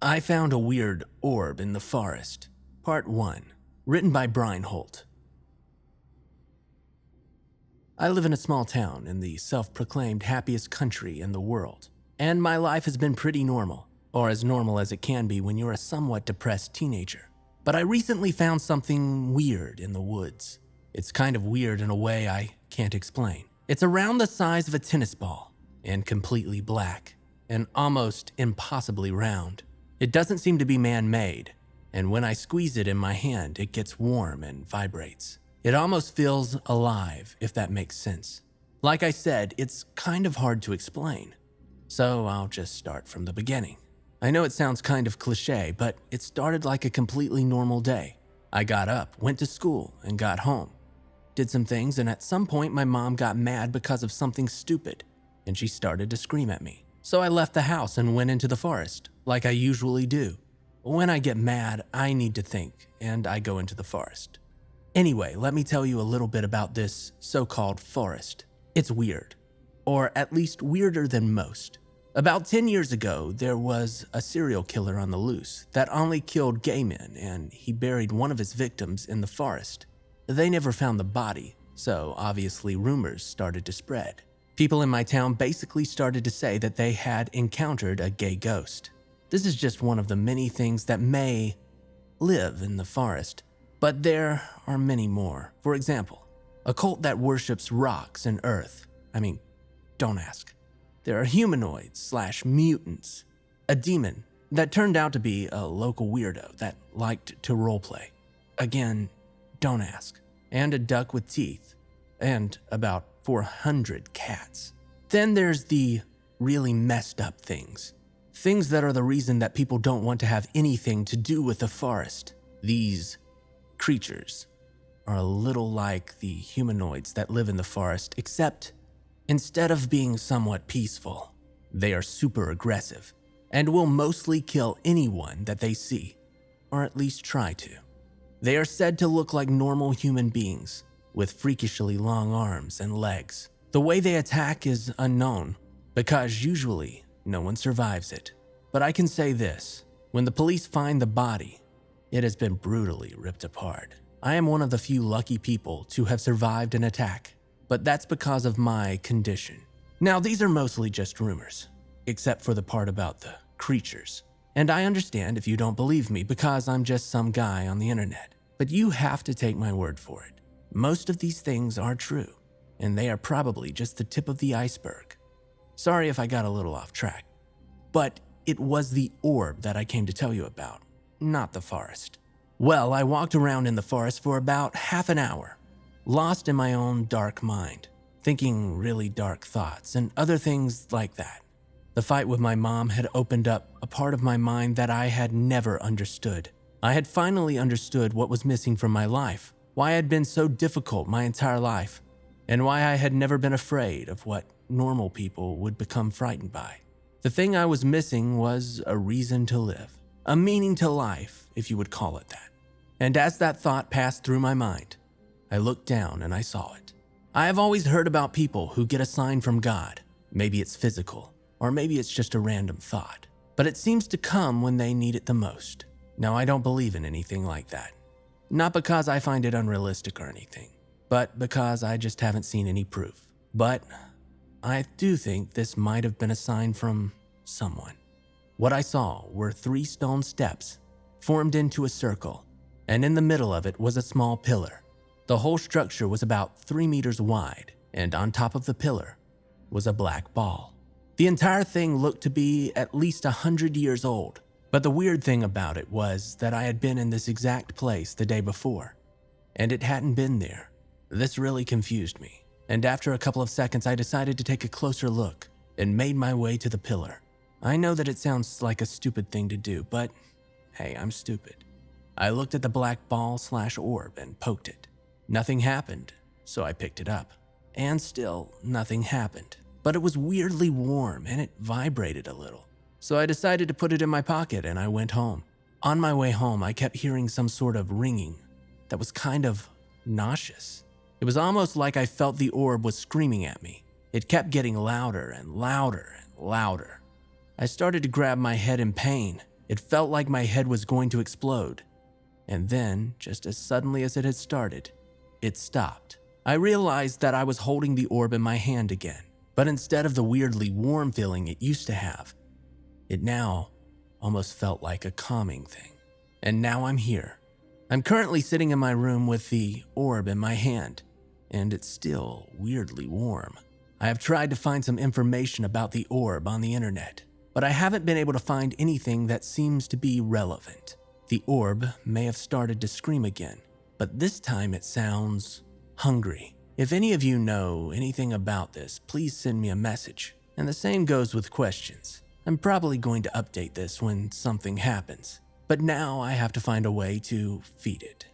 I found a weird orb in the forest. Part 1. Written by Breinholdt. I live in a small town in the self-proclaimed happiest country in the world, and my life has been pretty normal, or as normal as it can be when you're a somewhat depressed teenager. But I recently found something weird in the woods. It's kind of weird in a way I can't explain. It's around the size of a tennis ball, and completely black, and almost impossibly round. It doesn't seem to be man-made, and when I squeeze it in my hand, it gets warm and vibrates. It almost feels alive, if that makes sense. Like I said, it's kind of hard to explain, so I'll just start from the beginning. I know it sounds kind of cliche, but it started like a completely normal day. I got up, went to school, and got home. Did some things, and at some point my mom got mad because of something stupid, and she started to scream at me. So I left the house and went into the forest, like I usually do. When I get mad, I need to think, and I go into the forest. Anyway, let me tell you a little bit about this so-called forest. It's weird, or at least weirder than most. About 10 years ago, there was a serial killer on the loose that only killed gay men, and he buried one of his victims in the forest. They never found the body, so obviously rumors started to spread. People in my town basically started to say that they had encountered a gay ghost. This is just one of the many things that may live in the forest, but there are many more. For example, a cult that worships rocks and earth. Don't ask. There are humanoids/mutants, a demon that turned out to be a local weirdo that liked to roleplay. Again, don't ask. And a duck with teeth, and about 400 cats. Then there's the really messed up things. Things that are the reason that people don't want to have anything to do with the forest. These creatures are a little like the humanoids that live in the forest, except instead of being somewhat peaceful, they are super aggressive and will mostly kill anyone that they see, or at least try to. They are said to look like normal human beings, with freakishly long arms and legs. The way they attack is unknown, because usually no one survives it. But I can say this, when the police find the body, it has been brutally ripped apart. I am one of the few lucky people to have survived an attack, but that's because of my condition. Now, these are mostly just rumors, except for the part about the creatures. And I understand if you don't believe me because I'm just some guy on the internet, but you have to take my word for it. Most of these things are true, and they are probably just the tip of the iceberg. Sorry if I got a little off track, but it was the orb that I came to tell you about, not the forest. Well, I walked around in the forest for about half an hour, lost in my own dark mind, thinking really dark thoughts and other things like that. The fight with my mom had opened up a part of my mind that I had never understood. I had finally understood what was missing from my life, why I had been so difficult my entire life, and why I had never been afraid of what normal people would become frightened by. The thing I was missing was a reason to live, a meaning to life, if you would call it that. And as that thought passed through my mind, I looked down and I saw it. I have always heard about people who get a sign from God. Maybe it's physical, or maybe it's just a random thought, but it seems to come when they need it the most. Now, I don't believe in anything like that. Not because I find it unrealistic or anything, but because I just haven't seen any proof. But I do think this might have been a sign from someone. What I saw were 3 stone steps formed into a circle, and in the middle of it was a small pillar. The whole structure was about 3 meters wide, and on top of the pillar was a black ball. The entire thing looked to be at least 100 years old, but the weird thing about it was that I had been in this exact place the day before, and it hadn't been there. This really confused me, and after a couple of seconds I decided to take a closer look and made my way to the pillar. I know that it sounds like a stupid thing to do, but hey, I'm stupid. I looked at the black ball/orb and poked it. Nothing happened, so I picked it up. And still, nothing happened. But it was weirdly warm and it vibrated a little. So I decided to put it in my pocket and I went home. On my way home, I kept hearing some sort of ringing that was kind of nauseous. It was almost like I felt the orb was screaming at me. It kept getting louder and louder and louder. I started to grab my head in pain, It felt like my head was going to explode. And then, just as suddenly as it had started, it stopped. I realized that I was holding the orb in my hand again, but instead of the weirdly warm feeling it used to have, it now almost felt like a calming thing. And now I'm here. I'm currently sitting in my room with the orb in my hand, and it's still weirdly warm. I have tried to find some information about the orb on the internet, but I haven't been able to find anything that seems to be relevant. The orb may have started to scream again, but this time it sounds hungry. If any of you know anything about this, please send me a message. And the same goes with questions. I'm probably going to update this when something happens, but now I have to find a way to feed it.